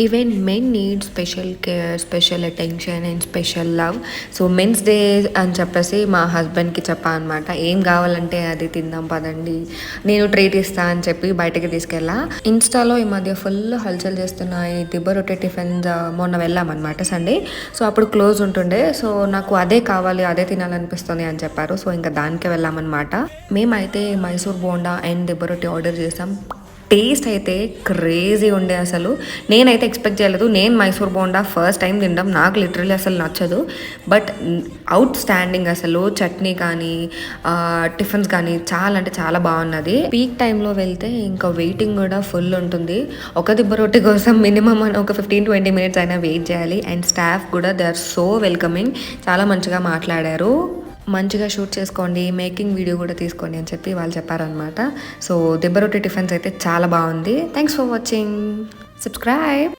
Even men need special care, special attention and special love. So men's day అని చెప్పేసి మా హస్బెండ్కి చెప్పా అనమాట. ఏం కావాలంటే అది తిందాం పదండి, నేను ట్రీట్ ఇస్తా అని చెప్పి బయటకి తీసుకెళ్ళా. ఇన్స్టాలో ఈ మధ్య ఫుల్ హల్చల్ చేస్తున్నాయి దిబ్బ రొట్టె టిఫిన్స్. మొన్న వెళ్ళామన్నమాట సండే. సో అప్పుడు క్లోజ్ ఉంటుండే. సో నాకు అదే కావాలి, అదే తినాలనిపిస్తుంది అని చెప్పారు. సో ఇంకా దానికే వెళ్ళామన్నమాట. మేమైతే మైసూర్ బోండా అండ్ దిబ్బ రొట్టె ఆర్డర్ చేసాం. టేస్ట్ అయితే క్రేజీ ఉండే అసలు. నేనైతే ఎక్స్పెక్ట్ చేయలేదు. నేను మైసూర్ బోండా ఫస్ట్ టైం తినడం. నాకు లిటరల్లీ అసలు నచ్చదు. బట్ అవుట్ స్టాండింగ్ అసలు. చట్నీ కానీ టిఫిన్స్ కానీ చాలా అంటే చాలా బాగున్నది. పీక్ టైంలో వెళ్తే ఇంకా వెయిటింగ్ కూడా ఫుల్ ఉంటుంది. ఒక దిబ్బ రొట్టె కోసం మినిమం ఒక 15-20 మినిట్స్ అయినా వెయిట్ చేయాలి. అండ్ స్టాఫ్ కూడా దే ఆర్ సో వెల్కమింగ్. చాలా మంచిగా మాట్లాడారు. మంచిగా షూట్ చేసుకోండి, మేకింగ్ వీడియో కూడా తీసుకోండి అని చెప్పి వాళ్ళు చెప్పారనమాట. సో దిబ్బ రొట్టె టిఫిన్స్ అయితే చాలా బాగుంది. Thanks for watching. సబ్స్క్రైబ్.